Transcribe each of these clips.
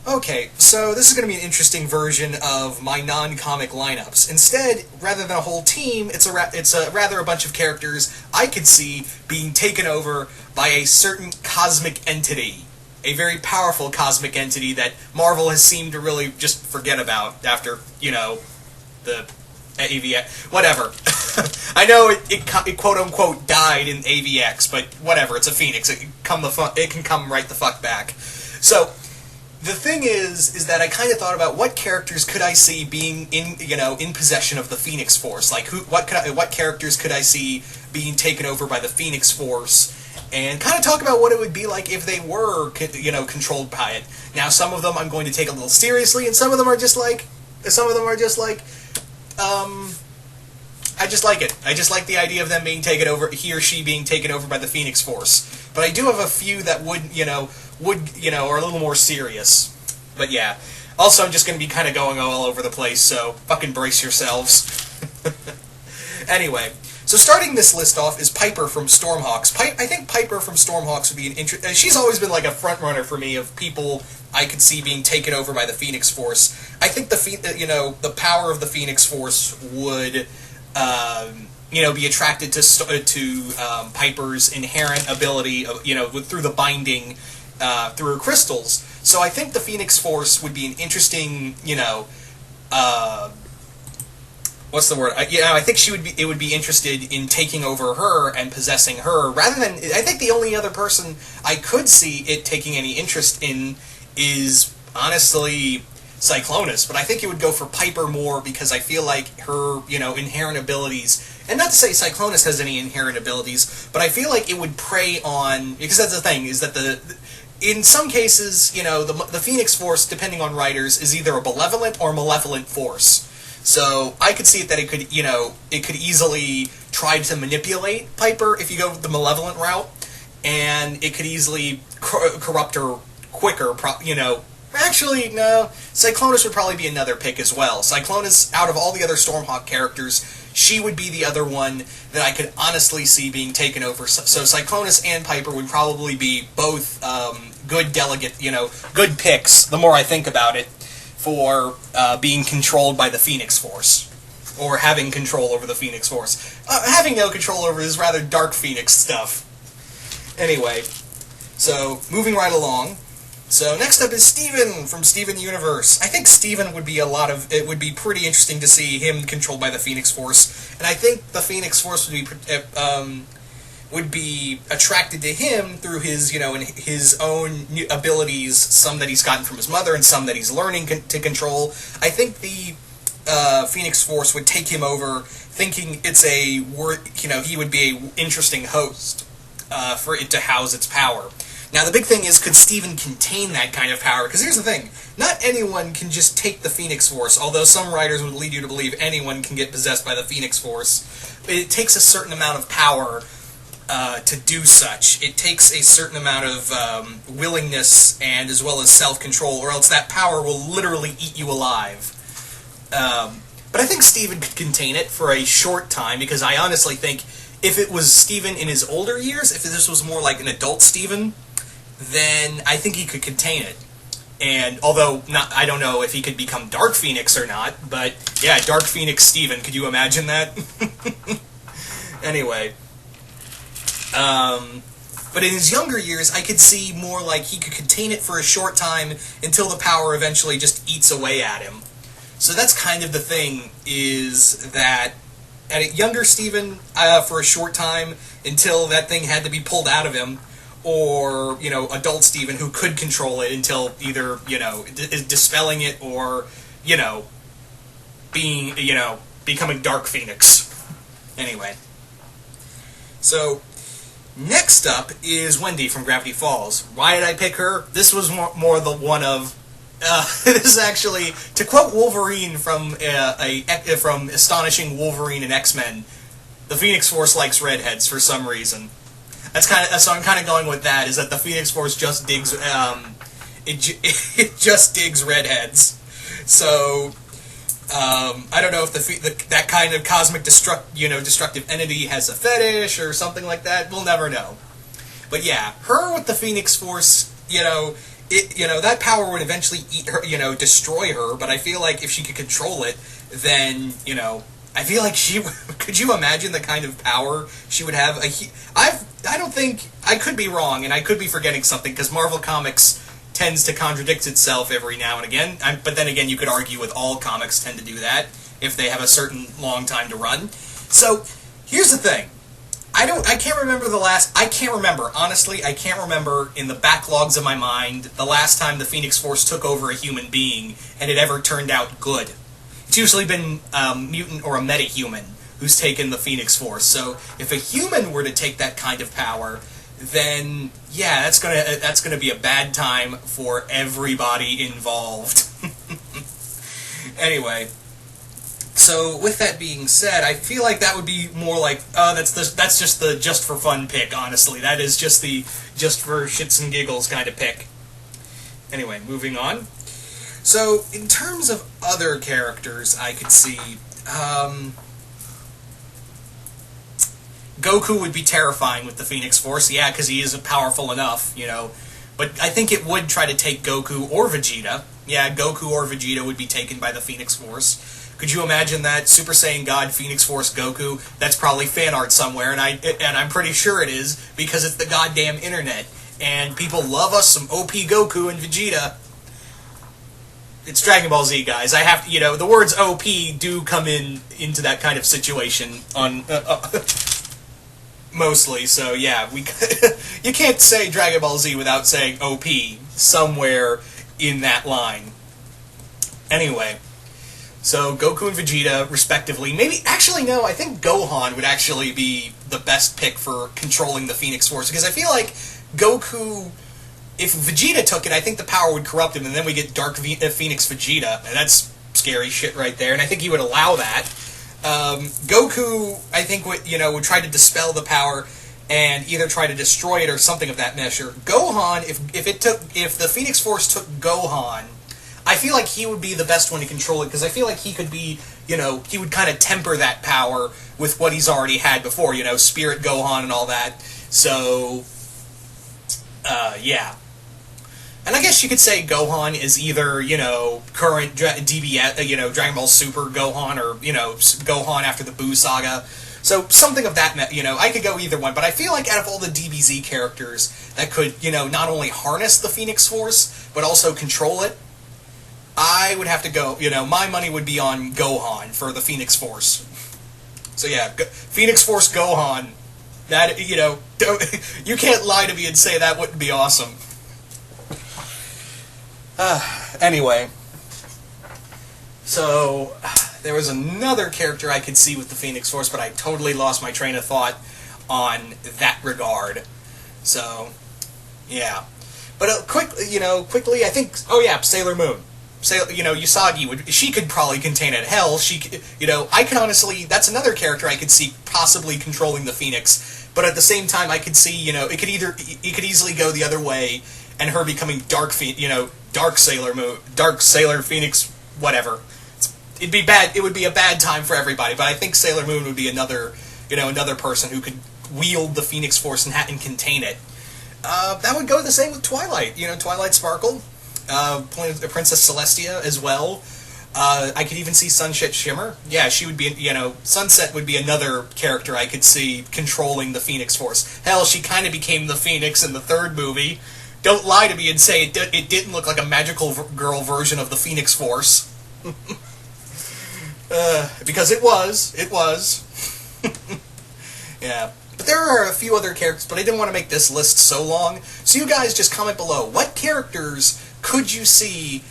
Okay, so this is going to be an interesting version of my non-comic lineups. Instead, rather than a whole team, it's rather a bunch of characters I could see being taken over by a certain cosmic entity, a very powerful cosmic entity that Marvel has seemed to really just forget about after the AVX, whatever. I know it quote unquote died in AVX, but whatever. It's a Phoenix. It can come right the fuck back. So the thing is that I kind of thought about what characters could I see being in possession of the Phoenix Force. Like what characters could I see being taken over by the Phoenix Force, and kind of talk about what it would be like if they were controlled by it. Now, some of them I'm going to take a little seriously, and some of them are just like I just like it. I just like the idea of them being taken over, he or she being taken over by the Phoenix Force. But I do have a few that would are a little more serious. But yeah. Also, I'm just going to be kind of going all over the place, so fucking brace yourselves. Anyway, so starting this list off is Piper from Stormhawks. I think Piper from Stormhawks would be an she's always been like a front runner for me of people I could see being taken over by the Phoenix Force. I think the power of the Phoenix Force would be attracted to Piper's inherent ability of, through the binding through her crystals. So I think the Phoenix Force would be an interesting, what's the word? I think it would be interested in taking over her and possessing her, rather than, I think the only other person I could see it taking any interest in is, honestly, Cyclonus, but I think it would go for Piper more because I feel like her, inherent abilities, and not to say Cyclonus has any inherent abilities, but I feel like it would prey on, because that's the thing, is that in some cases, the Phoenix Force, depending on writers, is either a benevolent or malevolent force. So I could see it that it could easily try to manipulate Piper if you go the malevolent route, and it could easily corrupt her quicker, Actually, no. Cyclonus would probably be another pick as well. Cyclonus, out of all the other Stormhawk characters, she would be the other one that I could honestly see being taken over. So Cyclonus and Piper would probably be both good good picks, the more I think about it, for being controlled by the Phoenix Force. Or having control over the Phoenix Force. Having no control over this rather dark Phoenix stuff. Anyway, so moving right along. So next up is Steven from Steven Universe. I think Steven would be it would be pretty interesting to see him controlled by the Phoenix Force, and I think the Phoenix Force would be attracted to him through his his own abilities, some that he's gotten from his mother and some that he's learning to control. I think the Phoenix Force would take him over, thinking he would be an interesting host for it to house its power. Now, the big thing is, could Steven contain that kind of power? Because here's the thing, not anyone can just take the Phoenix Force, although some writers would lead you to believe anyone can get possessed by the Phoenix Force. It takes a certain amount of power to do such. It takes a certain amount of willingness and as well as self-control, or else that power will literally eat you alive. But I think Steven could contain it for a short time, because I honestly think if it was Steven in his older years, if this was more like an adult Steven, then I think he could contain it. And although I don't know if he could become Dark Phoenix or not, but yeah, Dark Phoenix Steven, could you imagine that? Anyway, but in his younger years, I could see more like he could contain it for a short time until the power eventually just eats away at him. So that's kind of the thing, is that at a younger Steven, for a short time until that thing had to be pulled out of him, or, adult Steven who could control it until either, dispelling it or, being, becoming Dark Phoenix. Anyway. So, next up is Wendy from Gravity Falls. Why did I pick her? This was more the one of, this is actually, to quote Wolverine from Astonishing Wolverine and X-Men, the Phoenix Force likes redheads for some reason. So I'm kind of going with that, is that the Phoenix Force just digs, it just digs redheads. So, I don't know if that kind of cosmic destructive entity has a fetish or something like that. We'll never know. But yeah, her with the Phoenix Force, that power would eventually eat her, destroy her. But I feel like if she could control it, then I feel like she. Could you imagine the kind of power she would have? I don't think I could be wrong, and I could be forgetting something because Marvel Comics tends to contradict itself every now and again. But then again, you could argue with all comics tend to do that if they have a certain long time to run. So here's the thing. I can't remember honestly, I can't remember in the backlogs of my mind the last time the Phoenix Force took over a human being and it ever turned out good. It's usually been a mutant or a metahuman who's taken the Phoenix Force. So if a human were to take that kind of power, then yeah, that's gonna be a bad time for everybody involved. Anyway. So, with that being said, I feel like that would be more like, that's just the just for fun pick, honestly. That is just the just for shits and giggles kind of pick. Anyway, moving on. So, in terms of other characters I could see, Goku would be terrifying with the Phoenix Force, yeah, because he is powerful enough, But I think it would try to take Goku or Vegeta. Yeah, Goku or Vegeta would be taken by the Phoenix Force. Could you imagine that? Super Saiyan God, Phoenix Force, Goku? That's probably fan art somewhere, and I'm pretty sure it is, because it's the goddamn internet. And people love us some OP Goku and Vegeta. It's Dragon Ball Z, guys. I have to, the words OP do come into that kind of situation on... mostly, so yeah, you can't say Dragon Ball Z without saying OP somewhere in that line. Anyway... So, Goku and Vegeta, respectively. Actually, no, I think Gohan would actually be the best pick for controlling the Phoenix Force, because I feel like Goku, if Vegeta took it, I think the power would corrupt him, and then we get Dark Phoenix Vegeta, and that's scary shit right there, and I think he would allow that. Goku, I think, would try to dispel the power, and either try to destroy it or something of that measure. Gohan, if the Phoenix Force took Gohan, I feel like he would be the best one to control it, because I feel like he could be, he would kind of temper that power with what he's already had before, Spirit Gohan and all that. So, yeah. And I guess you could say Gohan is either, current DBS, Dragon Ball Super Gohan, or, Gohan after the Buu Saga. So, something of that, I could go either one, but I feel like out of all the DBZ characters that could, not only harness the Phoenix Force, but also control it, I would have to go, my money would be on Gohan for the Phoenix Force. So yeah, Phoenix Force Gohan, that, you can't lie to me and say that wouldn't be awesome. Anyway, so there was another character I could see with the Phoenix Force, but I totally lost my train of thought on that regard. So, yeah. But quickly, I think, Sailor Moon. Usagi she could probably contain it. Hell, I can honestly, that's another character I could see possibly controlling the Phoenix, but at the same time, I could see, it could easily go the other way, and her becoming Dark Sailor Moon, Dark Sailor Phoenix, whatever. It'd be bad, it would be a bad time for everybody, but I think Sailor Moon would be another person who could wield the Phoenix Force and contain it. That would go the same with Twilight, Twilight Sparkle. Princess Celestia as well. I could even see Sunset Shimmer. Yeah, she would be, Sunset would be another character I could see controlling the Phoenix Force. Hell, she kind of became the Phoenix in the third movie. Don't lie to me and say it didn't look like a magical girl version of the Phoenix Force. Because it was. It was. Yeah. But there are a few other characters, but I didn't want to make this list so long. So you guys just comment below. What characters could you see,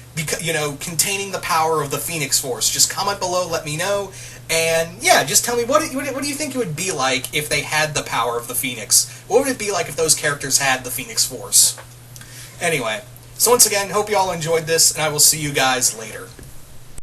containing the power of the Phoenix Force? Just comment below, let me know. And, yeah, just tell me, what do you think it would be like if they had the power of the Phoenix? What would it be like if those characters had the Phoenix Force? Anyway, so once again, hope you all enjoyed this, and I will see you guys later.